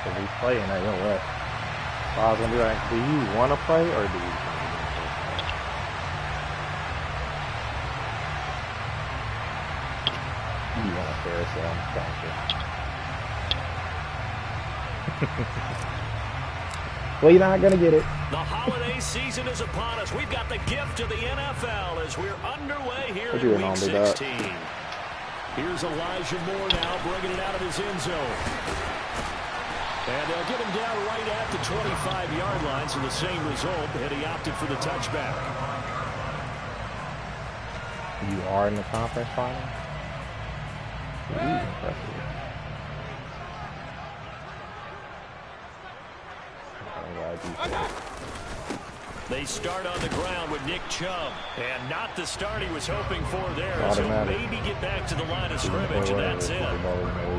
Because he's playing at your West. So I was going to be like, do you want to play or do you want to be in You want to fair sale? Thank you. Well, you're not going to get it. The holiday season is upon us. We've got the gift of the NFL as we're underway here in Week 16. Here's Elijah Moore now bringing it out of his end zone. And they'll get him down right at the 25-yard line, so the same result, and he opted for the touchback. You are in the conference final? Ooh, impressive. They start on the ground with Nick Chubb, and not the start he was hoping for there. So maybe get back to the line of scrimmage, and that's it.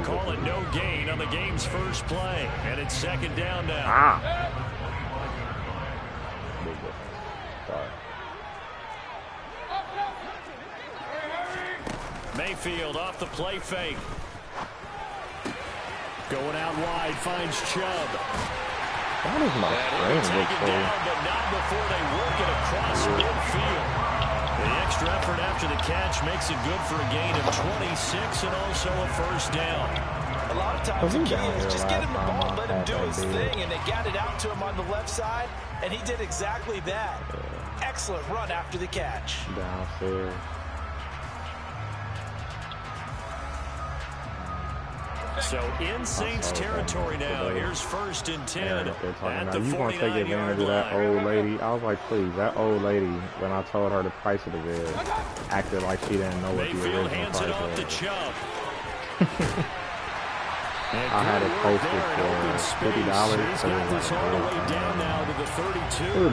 Call it no gain on the game's first play, and it's second down now. Mayfield off the play fake. Going out wide, finds Chubb. That is my friend. Take it down, but not before they work it across midfield. The extra effort after the catch makes it good for a gain of 26 and also a first down. A lot of times the key is just get him the ball, let him do his thing, and they got it out to him on the left side, and he did exactly that. Excellent run after the catch. Downstairs. So in Saints territory now, here's 1st and 10 at the 49-yard line. You want to take advantage of that old lady? I was like, please, that old lady, when I told her the price of the bed, acted like she didn't know what the original price was. I had it posted for $50. So it was like,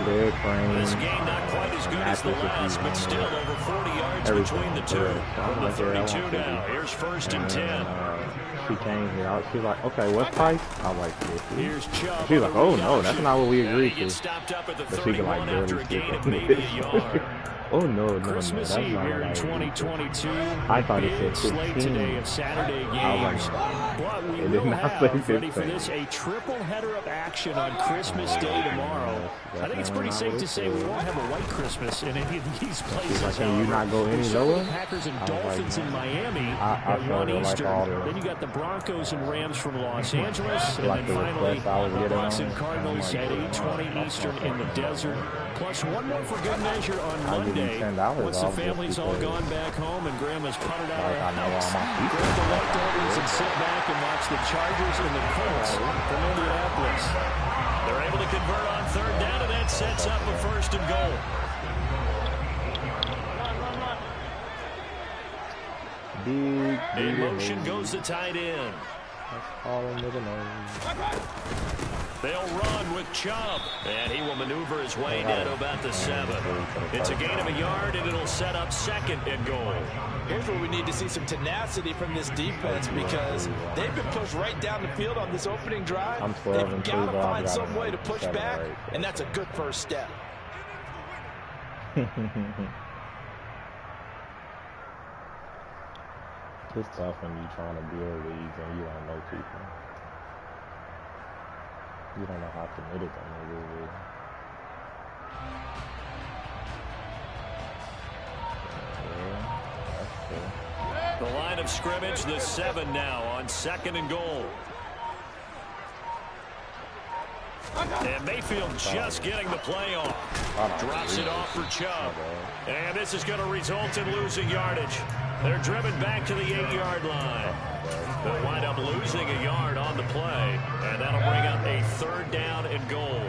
bed frame, this game not quite as good as the last, but still over 40 yards between the two. From the 32 now, here's 1st and 10. She came here. She's like, okay, what price? I was like, 50. Here's Chubb. She's like, oh no, that's not what we agreed to. Stopped up at the but she could like barely speak up. Oh no, Christmas that's Eve not here in like 2022. I thought it said slate 15. today of Saturday games. But we will have ready for this a triple header of action on Christmas Day tomorrow. I think it's pretty safe to say we won't have a white Christmas in any of these places. Like, can you not go any lower? Packers and Dolphins in Miami at 1 Eastern. Then you got the Broncos and Rams from Los Angeles, and then finally the Bucs and Cardinals at 8:20 Eastern in the desert. Plus one more for good measure on Monday. Once the family's all gone back home and Grandma's puttered out of the house, grab the leftovers and sit back and watch the Chargers and the Colts from Indianapolis. They're able to convert on 3rd down, and that sets up a 1st and goal. In motion goes the tight end. They'll run with Chubb, and he will maneuver his way down to about the 7. It's a gain of a yard, and it'll set up 2nd and goal. Here's where we need to see some tenacity from this defense because they've been pushed right down the field on this opening drive. They've got to find some way to push back, and that's a good first step. It's tough when you're trying to build leagues and you don't know people. You don't know how committed them really is. The line of scrimmage, the 7 now on 2nd and goal. And Mayfield just getting the play off. Drops it off for Chubb. And this is going to result in losing yardage. They're driven back to the 8-yard line. They'll wind up losing a yard on the play. And that'll bring up a 3rd down and goal.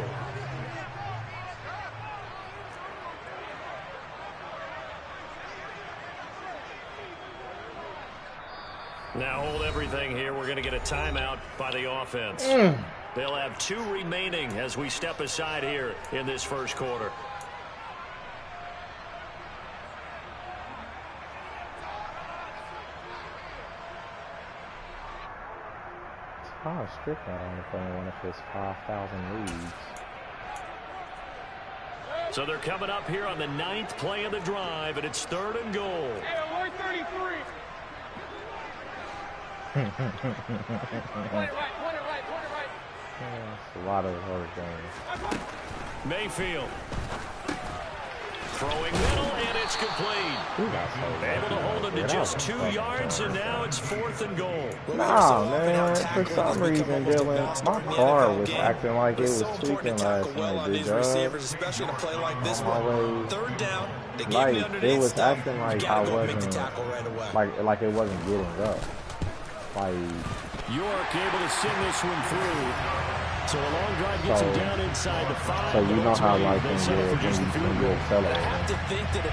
Now hold everything here. We're going to get a timeout by the offense. They'll have 2 remaining as we step aside here in this first quarter. Kyle Strickland on the phone one of his 5,000 leads. So they're coming up here on the 9th play of the drive, and it's 3rd and goal. Yeah, 33. Point it right. It's a lot of other games. Mayfield. Throwing middle, and it's complete. Able to hold him to just 2 yards, and now it's 4th and goal. Nah, man. For some reason, Dylan, my car was acting like it was tweaking last night, dude. Especially in a play like this one. 3rd down. Like, it was acting like I wasn't, like it wasn't getting up. Like, York able to send this one through. So a long drive gets him down inside the 5. So you know how like when you accelerate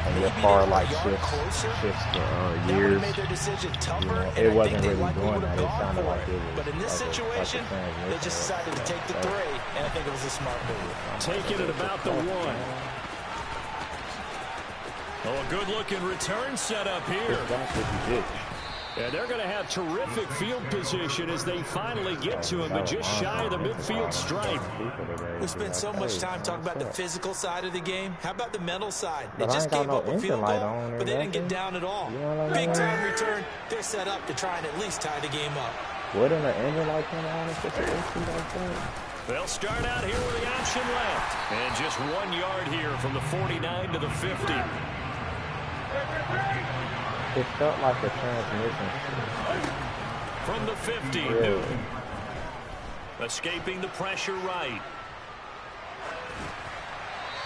and your car like shifts the gears, you know, it wasn't really doing that. It sounded like it was. But in this situation, they just decided to take the 3, and I think it was a smart move. Take it at about the 1. Oh, a good-looking return set up here. And they're going to have terrific field position as they finally get to him, but just shy of the midfield stripe. We spent so much time talking about the physical side of the game. How about the mental side? They just gave up a field goal, but they didn't get down at all. Big-time return. They're set up to try and at least tie the game up. Wouldn't an engine light come on in such a situation like that? They'll start out here with the option left. And just 1 yard here from the 49 to the 50. It felt like a transmission. From the 50, Newton. Escaping the pressure right.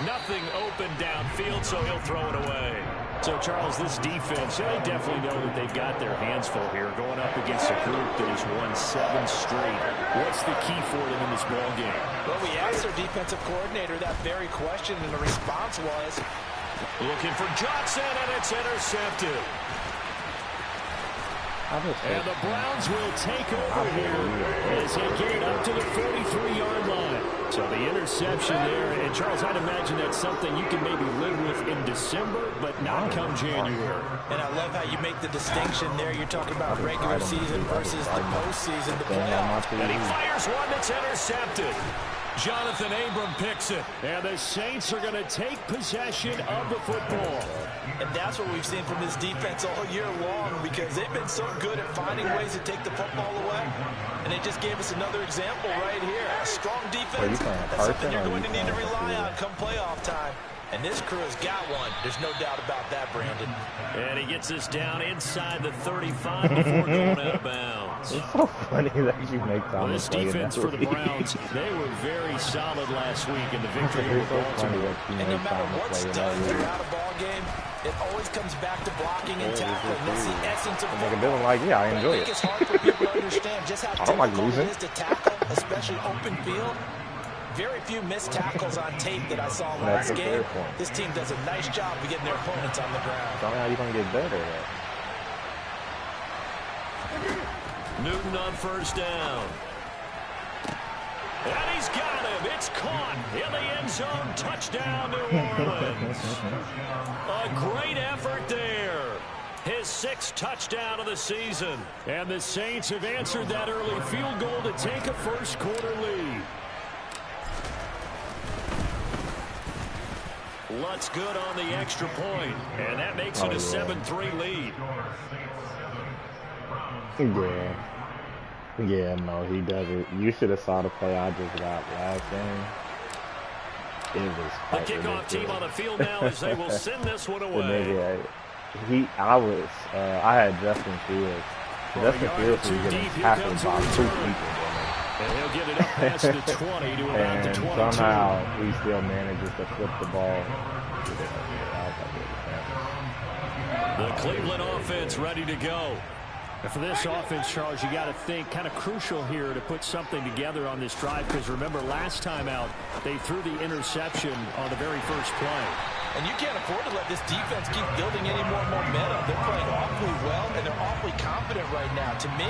Nothing open downfield, so he'll throw it away. So, Charles, this defense, they definitely know that they've got their hands full here, going up against a group that has won 7 straight. What's the key for them in this ball game? Well, we asked their defensive coordinator that very question, and the response was, looking for Johnson, and it's intercepted. And the Browns will take over here as they get it up to the 43-yard line. So the interception there, and Charles, I'd imagine that's something you can maybe live with in December, but not come January. And I love how you make the distinction there. You're talking about regular season versus the postseason, the playoffs. And he fires one that's intercepted. Jonathan Abram picks it. And the Saints are going to take possession of the football. And that's what we've seen from this defense all year long, because they've been so good at finding ways to take the football away. And they just gave us another example right here. A strong defense, that's something you're going to need to rely on come playoff time. And this crew has got one. There's no doubt about that, Brandon. And he gets us down inside the 35 before going out of bounds. It's so funny that you make time. This defense for the Browns, they were very solid last week in the victory over Baltimore. And no matter what's done throughout a ball game, it always comes back to blocking and tackling. That's the essence of football. Like, yeah, I enjoy it. It's hard for people to understand just how difficult it is to tackle, especially open field. Very few missed tackles on tape that I saw last game. This team does a nice job of getting their opponents on the ground. So how you going to get better at? Newton on first down. And he's got him. It's caught in the end zone. Touchdown, New Orleans. A great effort there. His 6th touchdown of the season. And the Saints have answered that early field goal to take a first-quarter lead. Lutz good on the extra point, and that makes it a 7-3 lead. Yeah, no, he does it. You should have saw the play I just got last game. It was the kickoff team on the field now as they will send this one away. I had Justin Fields. Justin Fields was getting tackled by 2 people. And he'll get it up past the 20 to about the 22. Somehow he still manages to flip the ball. The Cleveland offense ready to go. And for this offense, Charles, you got to think kind of crucial here to put something together on this drive, because remember last time out they threw the interception on the very first play. And you can't afford to let this defense keep building any more momentum. They're playing awfully well, and they're awfully confident right now. To me,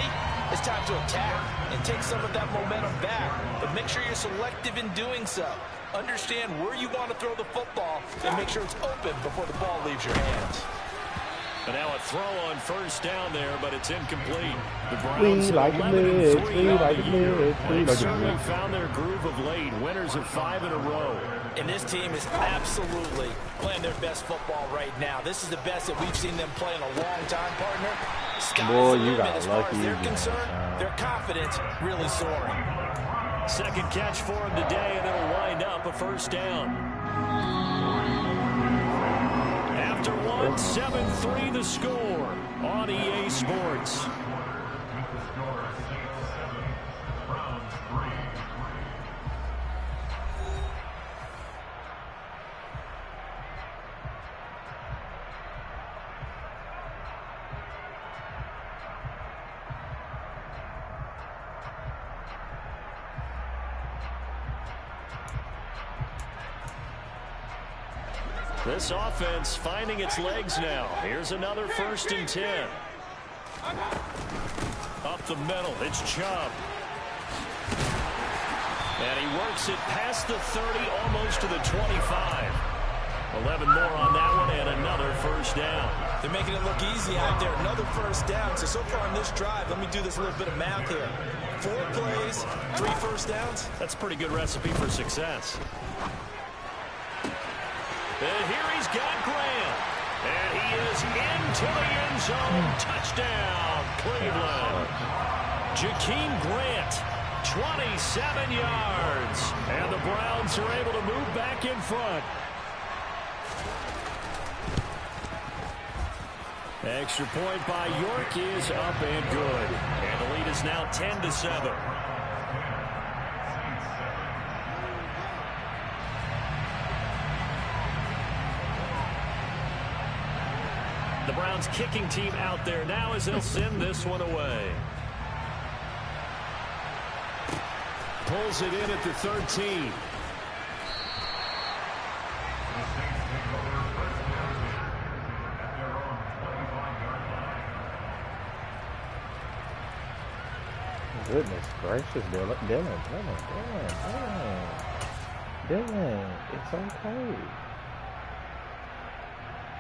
it's time to attack and take some of that momentum back. But make sure you're selective in doing so. Understand where you want to throw the football and make sure it's open before the ball leaves your hands. And now a throw on first down there, but it's incomplete. The Browns have 11-3 on the year. They've certainly found their groove of late. Winners of 5 in a row. And this team is absolutely playing their best football right now. This is the best that we've seen them play in a long time, partner. Sky's the limit as far as they're concerned. Their confidence really soaring. Second catch for him today, and it'll wind up a first down. After one, 7-3 the score on EA Sports. This offense finding its legs now. Here's another 1st and 10. Up the middle, it's Chubb. And he works it past the 30, almost to the 25. 11 more on that one, and another first down. They're making it look easy out there. Another first down. So far on this drive, let me do this little bit of math here. 4 plays, 3 first downs. That's a pretty good recipe for success. And here he's got Grant. And he is into the end zone. Touchdown, Cleveland. Jakeem Grant, 27 yards. And the Browns are able to move back in front. Extra point by York is up and good. And the lead is now 10-7. The Browns kicking team out there now as they'll send this one away. Pulls it in at the 13. Goodness gracious, Dylan, it's okay.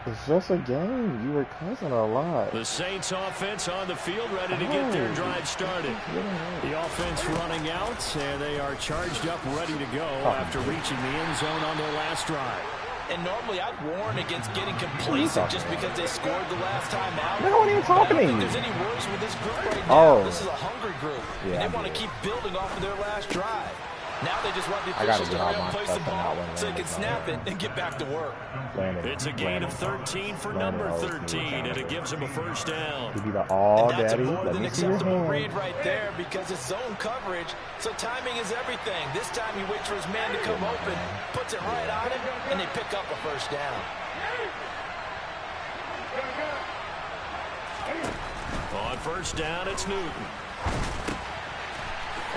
It's just a game. You were cussing a lot. The Saints offense on the field, ready to get their drive started. The offense running out, and they are charged up, ready to go after reaching the end zone on their last drive. And normally I'd warn against getting complacent just because they scored the last time out. No one even talking to you. I don't think there's any worries with this group right now. This is a hungry group. Yeah, and they want to keep building off of their last drive. Now they just want the officials to hurry up and place the ball so they can snap it and get back to work. It's a gain of 13 for number 13, and it gives them a first down. And that's a more than acceptable read right there because it's zone coverage, so timing is everything. This time he waits for his man to come open, puts it right on him, and they pick up a first down. On first down, it's Newton.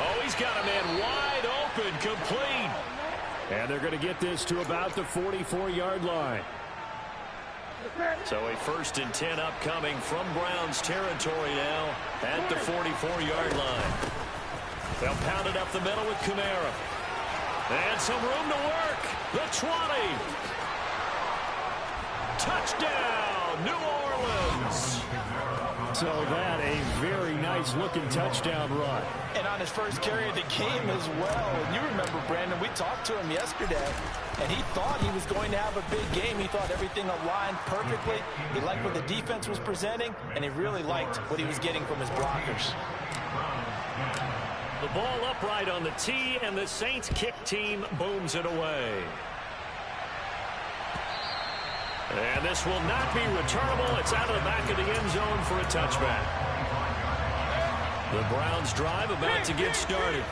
Oh, he's got a man wide open, complete. And they're going to get this to about the 44-yard line. So a 1st and 10 upcoming from Browns territory now at the 44-yard line. They'll pound it up the middle with Kamara. And some room to work. The 20. Touchdown, New Orleans. So that a very nice-looking touchdown run. And on his first carry of the game as well. And you remember, Brandon, we talked to him yesterday, and he thought he was going to have a big game. He thought everything aligned perfectly. He liked what the defense was presenting, and he really liked what he was getting from his blockers. The ball upright on the tee, and the Saints kick team booms it away. And this will not be returnable. It's out of the back of the end zone for a touchback. The Browns drive about to get started.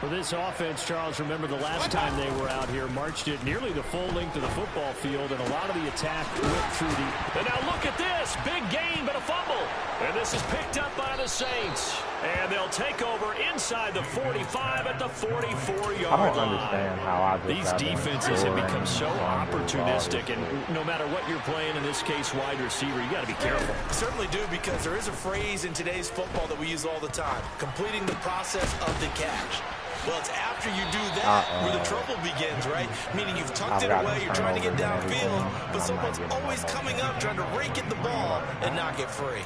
For this offense, Charles, remember the last time they were out here, marched it nearly the full length of the football field, and a lot of the attack went through the... And now look at this. Big gain, but a fumble. And this is picked up by the Saints. And they'll take over inside the 45 at the 44-yard line. I don't understand how these defenses have become so opportunistic, and no matter what you're playing, in this case wide receiver, you got to be careful. Certainly do, because there is a phrase in today's football that we use all the time: completing the process of the catch. Well, it's after you do that where the trouble begins, right? Meaning you've tucked it away, you're trying to get downfield, but someone's always coming up trying to rake at the ball and knock it free.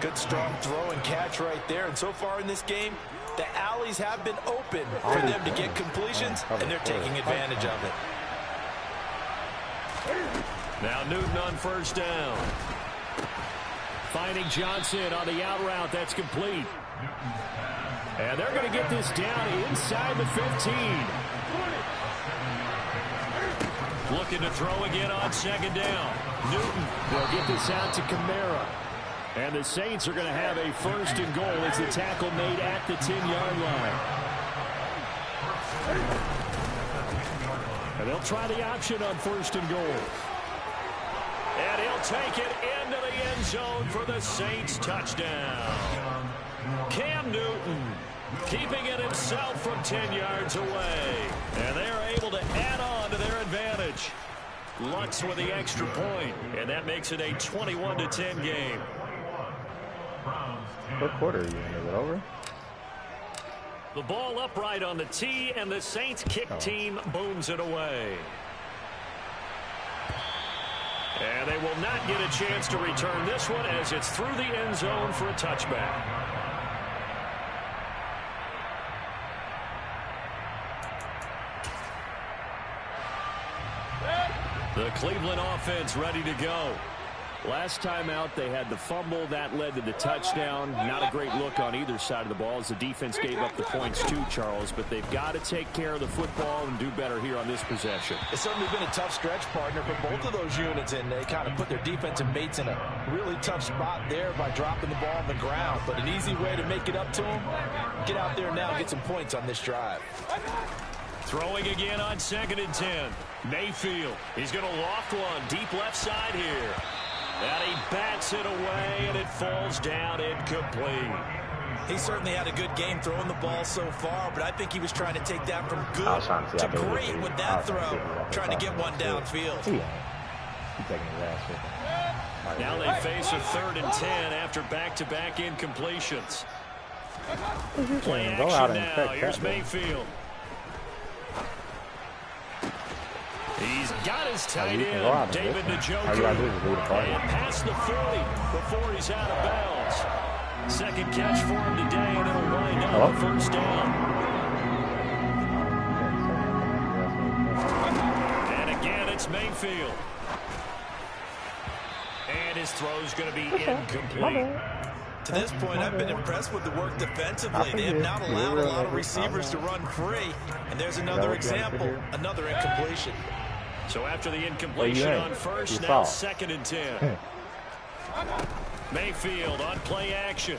Good strong throw and catch right there. And so far in this game, the alleys have been open for them to get completions, and they're taking advantage of it. Now Newton on first down. Finding Johnson on the out route. That's complete. And they're going to get this down inside the 15. Looking to throw again on second down. Newton will get this out to Kamara. And the Saints are going to have a 1st and goal as the tackle made at the 10-yard line. And they'll try the option on 1st and goal. And he'll take it into the end zone for the Saints touchdown. Cam Newton keeping it himself from 10 yards away. And they are able to add on to their advantage. Lutz with the extra point, and that makes it a 21-10 game. What quarter are you in? Is it over? The ball upright on the tee, and the Saints kick team booms it away. And they will not get a chance to return this one as it's through the end zone for a touchback. The Cleveland offense ready to go. Last time out, they had the fumble. That led to the touchdown. Not a great look on either side of the ball as the defense gave up the points too, Charles. But they've got to take care of the football and do better here on this possession. It's certainly been a tough stretch, partner, for both of those units, and they kind of put their defensive mates in a really tough spot there by dropping the ball on the ground. But an easy way to make it up to them, get out there now and get some points on this drive. Throwing again on 2nd and 10. Mayfield, he's going to loft one deep left side here. And he bats it away, and it falls down incomplete. He certainly had a good game throwing the ball so far, but I think he was trying to take that from good to great with that throw, trying to get one downfield. Now they face a 3rd and 10 after back-to-back incompletions. Play action now. Here's Mayfield. He's got his tight end, David Njoku, and past the 40 before he's out of bounds. Second catch for him today, and it'll wind up a 1st down. And again, it's Mayfield. And his throw's going to be incomplete. To this point, I've been impressed with the work defensively. They have not allowed a lot of receivers to run free. And there's another example, another incompletion. So after the incompletion on 1st, now 2nd and 10. Mayfield on play action.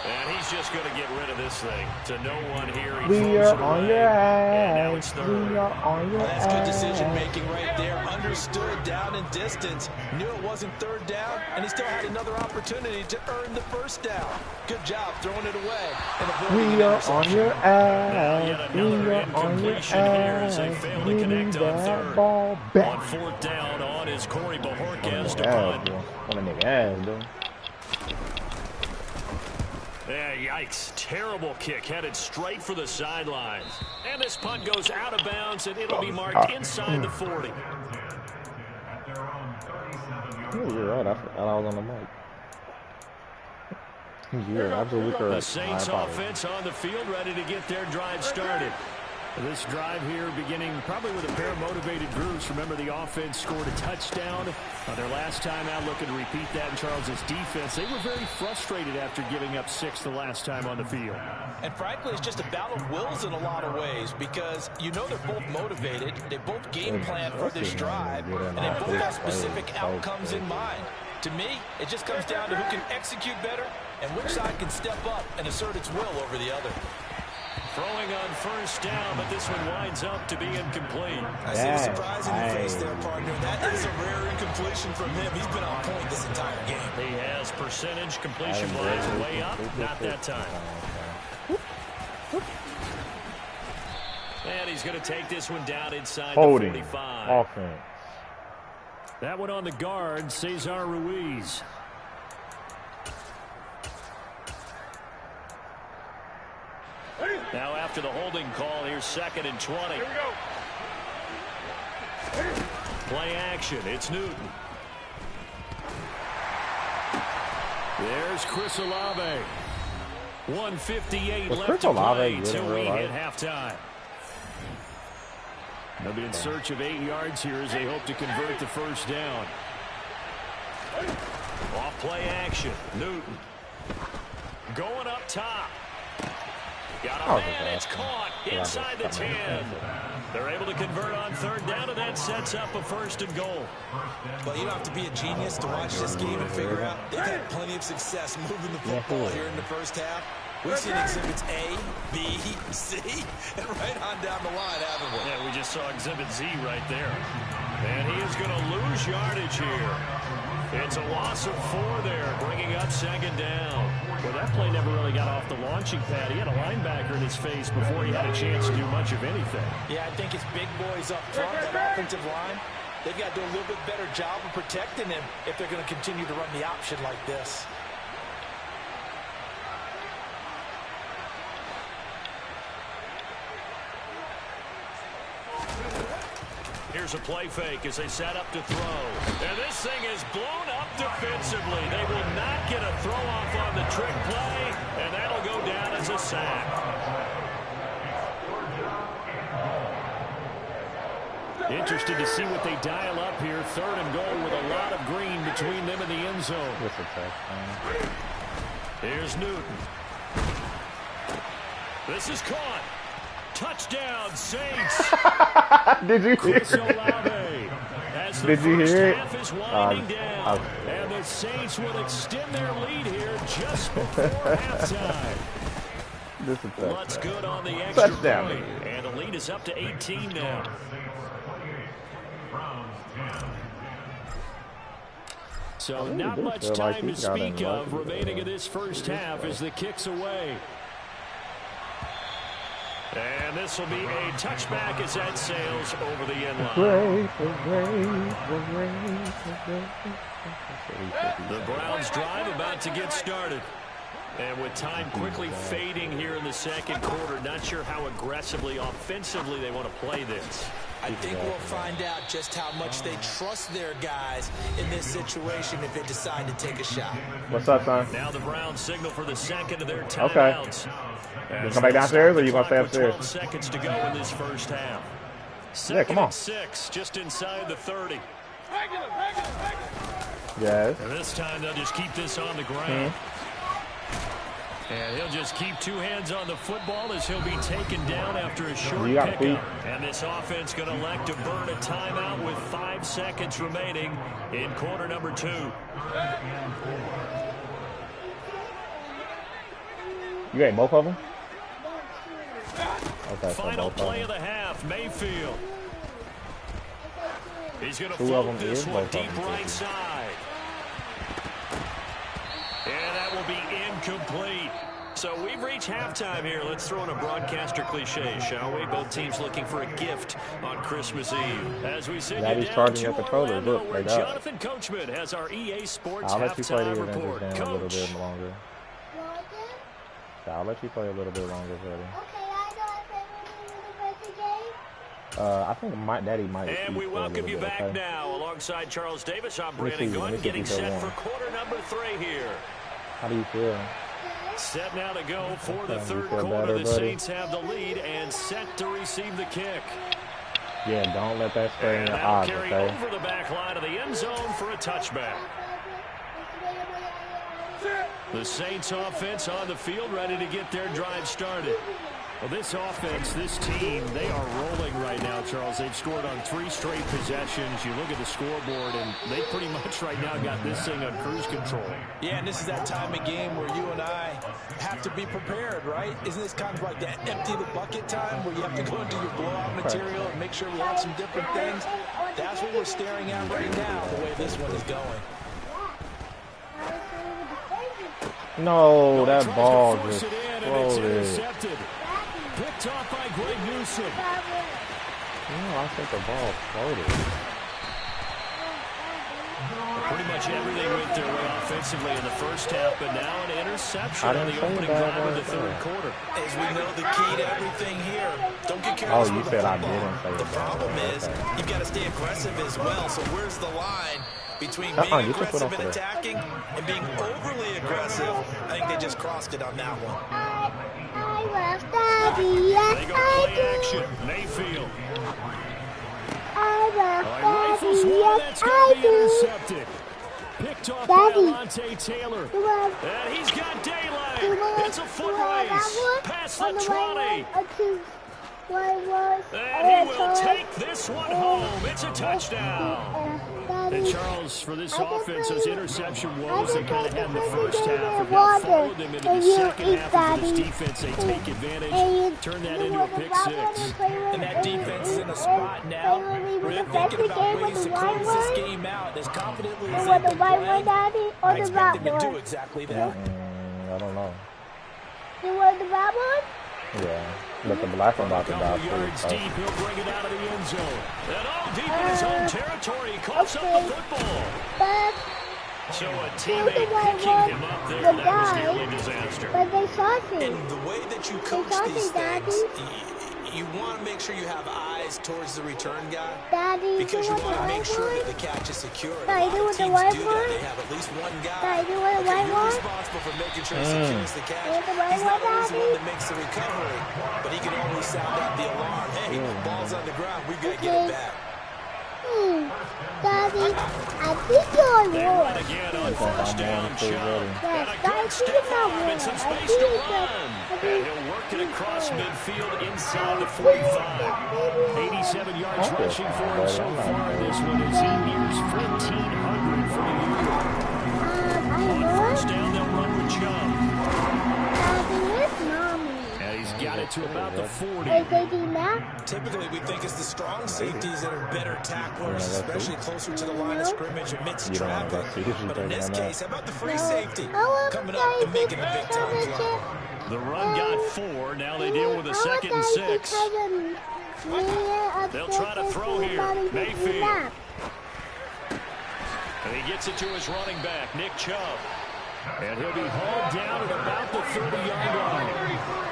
And he's just going to get rid of this thing. To no one here. He we are on your ass. And now it's 3rd. We are on your That's ass. good decision making right there. Understood down and distance. Knew it wasn't 3rd down, and he still had another opportunity to earn the 1st down. Good job throwing it away. We are on your ass. We are on your ass. Here as they fail to connect on 3rd. Ball back. On 4th down on is Corey Bojorquez to punt. On a nigga ass, though. Yeah, yikes. Terrible kick headed straight for the sidelines. And this punt goes out of bounds, and it'll be marked inside the 40. You're right. I was on the mic. You're absolutely correct. The Saints offense on the field ready to get their drive started. This drive here beginning probably with a pair of motivated groups. Remember, the offense scored a touchdown on their last time out. Looking to repeat that in Charles's defense. They were very frustrated after giving up 6 the last time on the field. And frankly, it's just a battle of wills in a lot of ways because you know they're both motivated. They both game plan for this drive, and they both have specific outcomes in mind. To me, it just comes down to who can execute better and which side can step up and assert its will over the other. Throwing on 1st down, but this one winds up to be incomplete. I see the surprise in your face there, partner. That is a rare incompletion from him. He's been on point this entire game. He has percentage completion-wise way up. Not that time. And he's going to take this one down inside the 45. Offense. That one on the guard, Cesar Ruiz. Now after the holding call, here's 2nd and 20. Here we go. Play action. It's Newton. There's Chris Olave. 1:58 left to play. 2-8 at halftime. They'll be in search of 8 yards here as they hope to convert the first down. Off play action. Newton. Going up top. Got a man. It's caught inside the 10. They're able to convert on third down, and that sets up a 1st and goal. Well, you don't have to be a genius to watch this game and figure out they've had plenty of success moving the football here in the first half. We've seen exhibits A, B, C, and right on down the line, haven't we? Yeah, we just saw exhibit Z right there. And he is going to lose yardage here. It's a loss of 4 there, bringing up 2nd down. Well, that play never really got off the launching pad. He had a linebacker in his face before he had a chance to do much of anything. Yeah, I think it's big boys up front, that offensive line. They've got to do a little bit better job of protecting him if they're going to continue to run the option like this. Here's a play fake as they set up to throw. And this thing is blown up defensively. They will not get a throw off on the trick play, and that'll go down as a sack. Interested to see what they dial up here. 3rd and goal with a lot of green between them and the end zone. Here's Newton. This is caught. Touchdown, Saints. Did you hear it? Did you hear it? And the Saints will extend their lead here just before halftime. What's good on the extra point. And the lead is up to 18 now. So not much time to speak of remaining in this first half as the kick's away. And this will be a touchback as that sails over the end line. The Browns drive about to get started. And with time quickly fading here in the second quarter, not sure how aggressively, offensively they want to play this. I think we'll find out just how much they trust their guys in this situation if they decide to take a shot. What's up, son? Now the Browns signal for the second of their timeouts. Okay. You come back downstairs, or you gonna stay upstairs? 12 seconds to go in this first half. Yeah, come on. 6, just inside the 30. Yes. And this time they'll just keep this on the ground. And he'll just keep 2 hands on the football as he'll be taken down after a short pickup. And this offense going to elect to burn a timeout with 5 seconds remaining in quarter number 2. You got both of them? Okay, final play of the half, Mayfield. He's going to float this one deep right side. And that will be incomplete. So we've reached halftime here. Let's throw in a broadcaster cliche, shall we? Both teams looking for a gift on Christmas Eve. As we sit down charging to at the controller. Look, where Jonathan Coachman has our EA Sports halftime report. A little bit longer. I'll let you play a little bit longer, buddy. Okay, I know I play the game. I think my daddy might. And we welcome you back now alongside Charles Davis. I'm Brandon Gunn, getting set for quarter number 3 here. How do you feel? Set now to go for the third quarter. The Saints have the lead and set to receive the kick. Yeah, don't let that stay in your eyes, okay? Carry over the back line of the end zone for a touchback. The Saints offense on the field, ready to get their drive started. Well, this offense, this team, they are rolling right now, Charles. They've scored on 3 straight possessions. You look at the scoreboard, and they pretty much right now got this thing on cruise control. Yeah, and this is that time of game where you and I have to be prepared, right? Isn't this kind of like that empty the bucket time where you have to go into your blowout material and make sure we have some different things? That's what we're staring at right now, the way this one is going. No, that ball just floated. Picked off by Greg Newsome. No, I think the ball floated. Pretty much everything went their way offensively in the first half, but now an interception on the opening drive of the third quarter. As we know, the key to everything here, don't get careless with the football. The problem is you've got to stay aggressive as well, so where's the line between being aggressive and attacking and being overly aggressive? I think they just crossed it on that one. They go play action. Mayfield. Rifles one, that's going to be intercepted. Picked off by Alontae Taylor. And he's got daylight. It's a foot race. Past the 20. And he will take this one home. It's a touchdown. And Charles, for this offense, those interception woes they kind of had in the first half have now followed them into the second half of this defense. They take advantage, turn that into a pick six. And that defense is in a spot now where they're thinking about ways to close this game out as confidently as they can play. I expect them to do exactly that. I don't know. You want the black one? Yeah. But the black one about to die. Yards deep, he'll bring it out of the end zone. And all deep in his own territory, he coughs up the football. But so a teammate picking him up there, that was nearly a disaster. But they shot him. And the way that you coach these things, you want to make sure you have eyes towards the return guy. Because you want to make sure that the catch is secure. A lot of teams do that. They have at least one guy. You're responsible for making sure he secures the catch. He's not always the one that makes the recovery, but he can always sound out the alarm. Hey, ball's on the ground. We've got to get it back. Daddy, I think you're wrong. Again on first down, Chubb. Yes, And a good stiff arm and some space to run. And he'll work it across midfield inside the 45. 87 yards rushing for him so far. This one is he nears 1,500 for the year. On first down, they'll run with Chubb. And he's got it to about the 40. Typically, we think it's the strong safeties that are better tacklers, especially closer to the line of scrimmage amidst traffic. But in this case, how about the free safety coming up and making the big-time play? The run got 4. Now they deal with a 2nd and 6. They'll try to throw here. Mayfield. And he gets it to his running back, Nick Chubb. And he'll be hauled down at about the 30-yard line.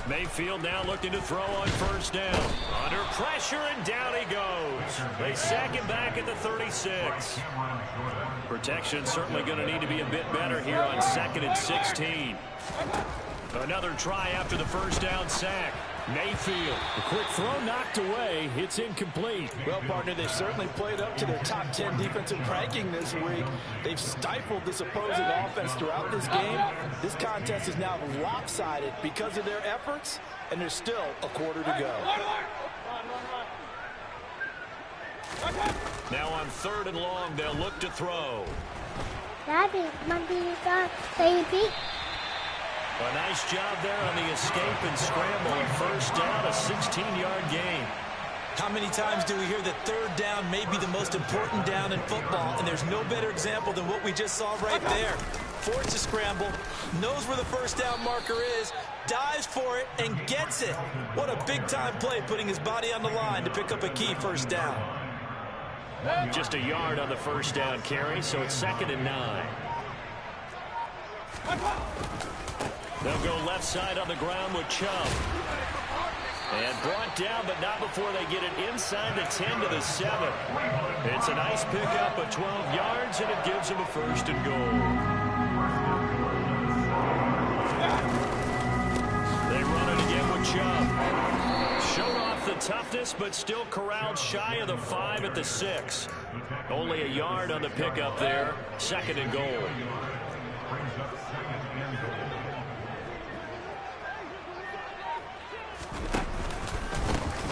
Mayfield now looking to throw on first down. Under pressure, and down he goes. They sack him back at the 36. Protection certainly going to need to be a bit better here on 2nd and 16. Another try after the first down sack. Mayfield, a quick throw knocked away. It's incomplete. Well, partner, they've certainly played up to their top 10 defensive ranking this week. They've stifled this opposing offense throughout this game. This contest is now lopsided because of their efforts, and there's still a quarter to go. Now on 3rd and long, they'll look to throw. Daddy, baby. A nice job there on the escape and scramble. A first down, a 16-yard gain. How many times do we hear that 3rd down may be the most important down in football, and there's no better example than what we just saw right there. Forced to scramble, knows where the first down marker is, dives for it, and gets it. What a big-time play, putting his body on the line to pick up a key first down. Just a yard on the first down carry, so it's 2nd and 9. They'll go left side on the ground with Chubb. And brought down, but not before they get it inside the 10 to the 7. It's a nice pickup of 12 yards, and it gives them a 1st and goal. They run it again with Chubb. Showed off the toughness, but still corralled shy of the 5 at the 6. Only a yard on the pickup there. 2nd and goal.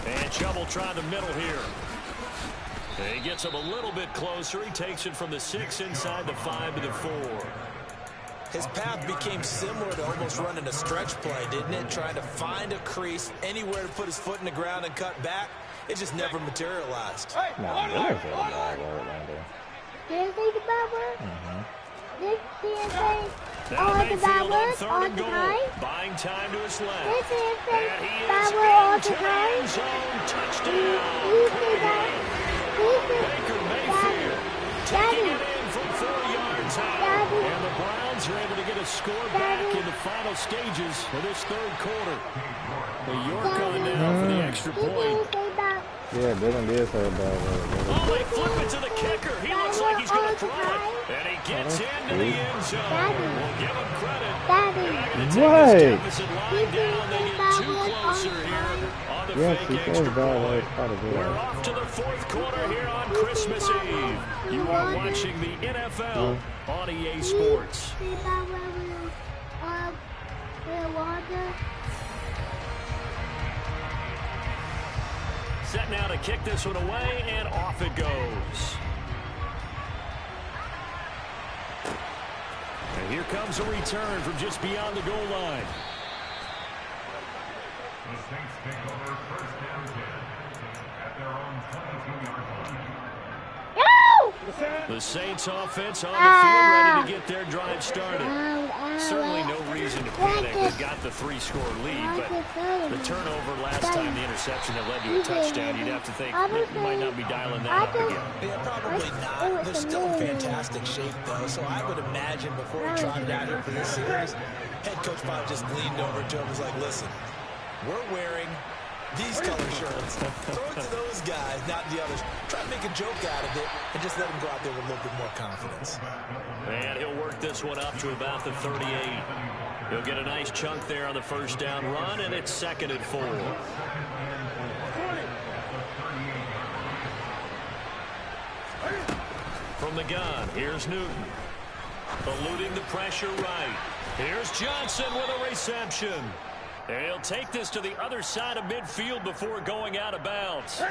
And Chubb will try the middle here. He gets him a little bit closer. He takes it from the 6 inside the 5 to the 4. His path became similar to almost running a stretch play, didn't it? Trying to find a crease, anywhere to put his foot in the ground and cut back. It just never materialized. No, Miller's a bad word right there. Did you say the bad word? Did you say Now all the bad Mayfield on words 3rd all and the goal. time? Buying time to his left. Did you say And he bad is word all the into the time? end zone. Did Touchdown. you say that? Did you say Baker Mayfield taking it in from 4 yards out. Daddy. And the Browns are able to get a score back in the final stages of this 3rd quarter. The York on now for the extra Did point. you say that? Yeah, Dylan did say a bad word. Oh, they flip it to the kicker. He looks like he's going to throw it. And he gets into the end zone. We'll give him credit. What? Line down. They get too closer here on the fake extra point. We're off to the fourth quarter here on Christmas Eve. You are watching the NFL on EA Sports. Set now to kick this one away, and off it goes. And here comes a return from just beyond the goal line. The Saints take over first down 10 at their own 22-yard line. The Saints offense on the field ready to get their drive started. Certainly no reason to panic. They've got the 3-score lead, but the turnover last time, the interception that led to a touchdown, you'd have to think you might not be dialing that up again. Yeah, probably not. They're still in fantastic shape, though, so I would imagine before he trotted out here for this series, head coach probably just leaned over to him and was like, listen, we're wearing these color shirts. Throw it to those guys, not the others. Try to make a joke out of it and just let them go out there with a little bit more confidence. And he'll work this one up to about the 38. He'll get a nice chunk there on the first down run, and it's 2nd and 4. From the gun, here's Newton. Eluding the pressure right. Here's Johnson with a reception. And he'll take this to the other side of midfield before going out of bounds.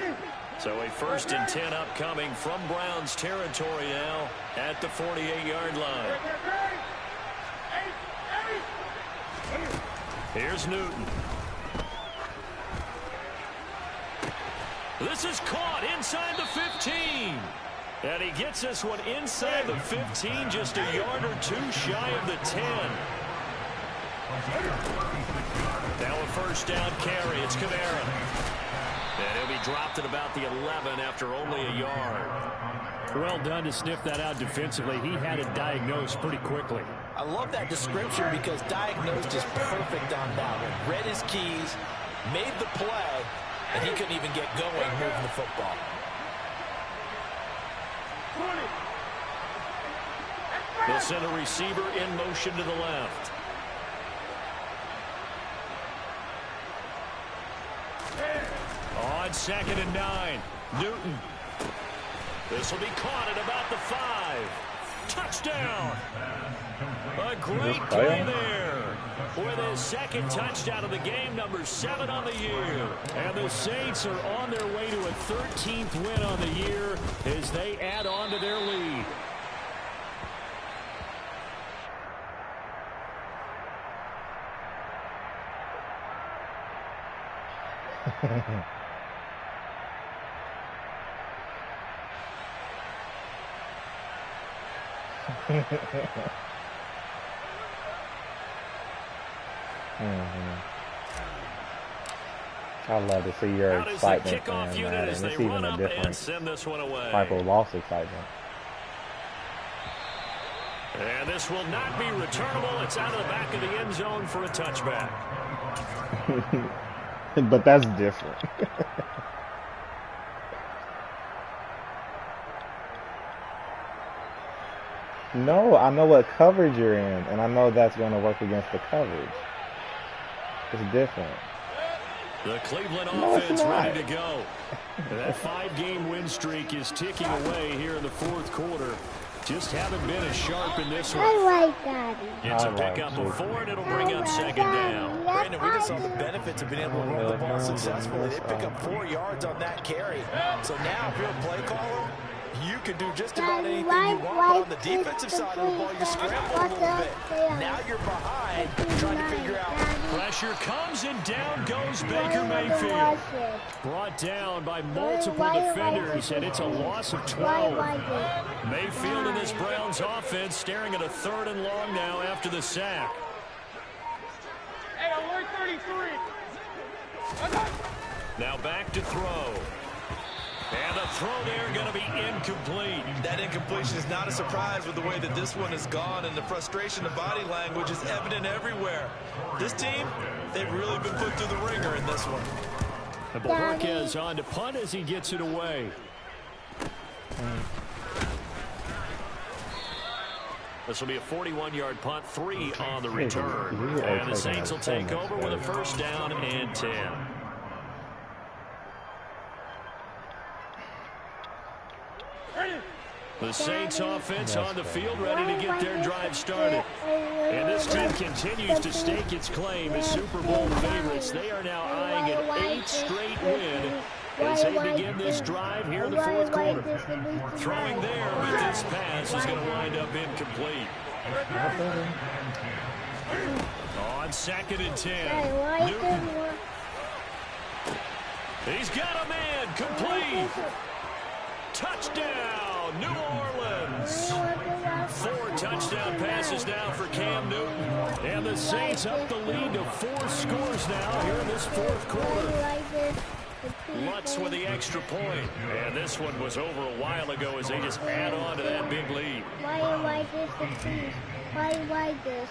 So a 1st and 10 upcoming from Browns territory now at the 48-yard line. Here's Newton. This is caught inside the 15. And he gets this one inside the 15, just a yard or two shy of the 10. Now a first down carry. It's Kamara. And he'll be dropped at about the 11 after only a yard. Well done to sniff that out defensively. He had it diagnosed pretty quickly. I love that description because diagnosed is perfect on that one. Read his keys, made the play, and he couldn't even get going moving the football. They'll send a receiver in motion to the left. On 2nd and 9, Newton. This will be caught at about the 5. Touchdown! A great play there. With his 2nd touchdown of the game, number 7 on the year. And the Saints are on their way to a 13th win on the year as they add on to their lead. I love to see your excitement in that, and it's even a different type of loss excitement. And this will not be returnable. It's out of the back of the end zone for a touchback. But that's different. No, I know what coverage you're in, and I know that's going to work against the coverage. It's different. The Cleveland offense ready to go. That 5-game win streak is ticking away here in the 4th quarter. Just haven't been as sharp in this one. I like Daddy. It's a pickup of 4, and it'll bring up 2nd down. Brandon, we just saw the benefits of being able to run the ball successfully. They pick up 4 yards on that carry. So now, if you're a play caller, you can do just about anything you want, but on the defensive side of the ball, you're scrambling a little bit. Now you're behind, trying to figure out. Pressure comes, and down goes Baker Mayfield. Brought down by multiple defenders, and it's a loss of 12. Mayfield and this Browns offense staring at a 3rd and long now after the sack. Hey, alert 33. Now back to throw. And the throw there going to be incomplete. That incompletion is not a surprise with the way that this one has gone, and the frustration of body language is evident everywhere. This team, they've really been put through the ringer in this one. And Bohorquez on to punt as he gets it away. This will be a 41-yard punt, 3 on the return. And the Saints will take over with a first down and 10. The Saints offense on the field, ready to get their drive started. And this team continues to stake its claim as Super Bowl favorites. They are now eyeing an 8th straight win as they begin this drive here in the fourth quarter. Throwing there, but this pass is going to wind up incomplete. On 2nd and 10. Newton. He's got a man, complete. Touchdown, New Orleans. 4 touchdown passes now for Cam Newton. And the Saints up the lead to 4 scores now here in this fourth quarter. Lutz with the extra point. And this one was over a while ago as they just add on to that big lead. Why this?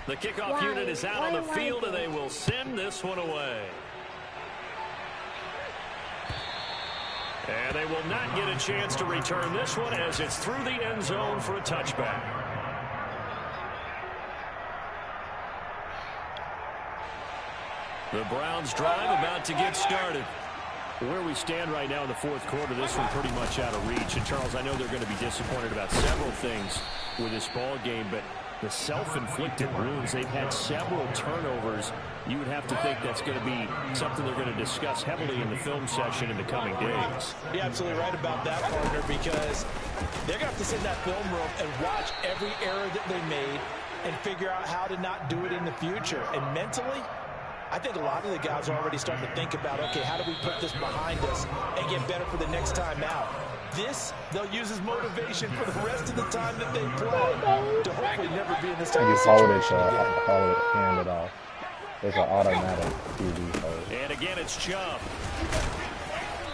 The kickoff unit is out on the field, and they will send this one away. And they will not get a chance to return this one as it's through the end zone for a touchback. The Browns drive about to get started. Where we stand right now in the fourth quarter, this one pretty much out of reach. And, Charles, I know they're going to be disappointed about several things with this ball game, but the self-inflicted wounds, they've had several turnovers. You would have to think that's going to be something they're going to discuss heavily in the film session in the coming days. You're absolutely right about that, partner, because they're going to have to sit in that film room and watch every error that they made and figure out how to not do it in the future. And mentally, I think a lot of the guys are already starting to think about, okay, how do we put this behind us and get better for the next time out? This, they'll use as motivation for the rest of the time that they play to hopefully never be in this type of situation again. Hold it, hand it off. It's an automatic QB hold. And again, it's Chubb.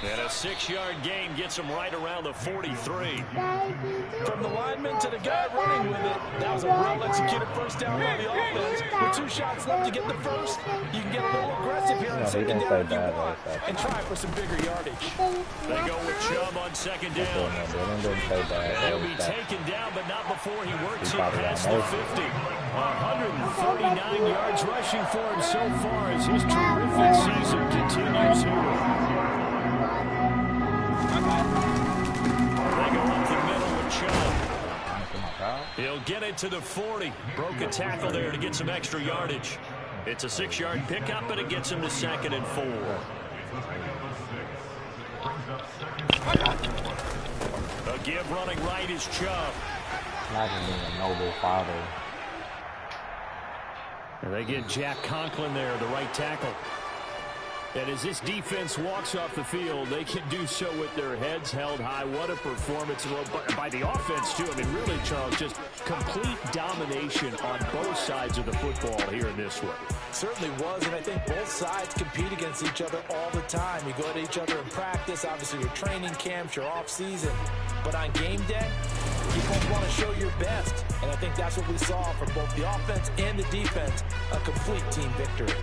And a 6-yard gain gets him right around the 43. From the lineman to the guy running with it, that was a well-executed first down on the offense. With 2 shots left to get the first, you can get a little aggressive here on second down if you want and try for some bigger yardage. They go with Chubb on second down. And he'll be taken down, but not before he works it past the 50. 139 yards rushing for him so far as his terrific season continues here. They go up the middle with Chubb. He'll get it to the 40. Broke a tackle there to get some extra yardage. It's a 6-yard pickup, but it gets him to 2nd and 4. A give running right is Chubb. Imagine being a noble father. And they get Jack Conklin there, the right tackle. And as this defense walks off the field, they can do so with their heads held high. What a performance by the offense, too. I mean, really, Charles, just complete domination on both sides of the football here in this one. Certainly was, and I think both sides compete against each other all the time. You go at each other in practice, obviously your training camps, your off-season. But on game day, you both want to show your best. And I think that's what we saw from both the offense and the defense, a complete team victory.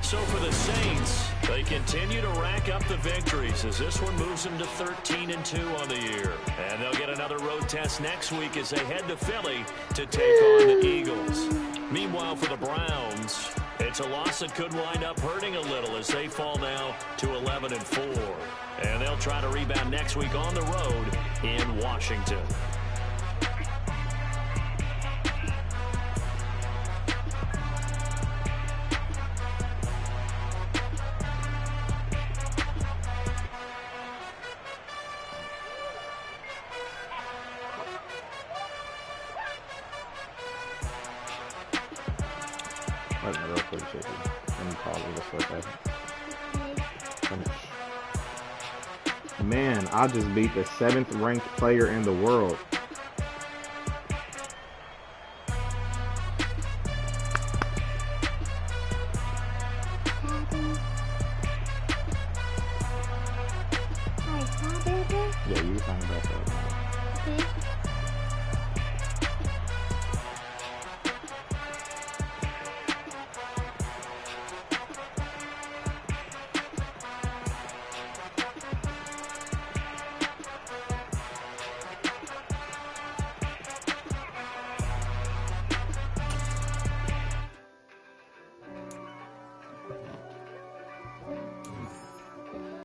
So for the Saints, they continue to rack up the victories as this one moves them to 13-2 on the year. And they'll get another road test next week as they head to Philly to take on the Eagles. Meanwhile, for the Browns, it's a loss that could wind up hurting a little as they fall now to 11-4. And they'll try to rebound next week on the road in Washington. Man, I just beat the 7th ranked player in the world. Yeah, you can find about that.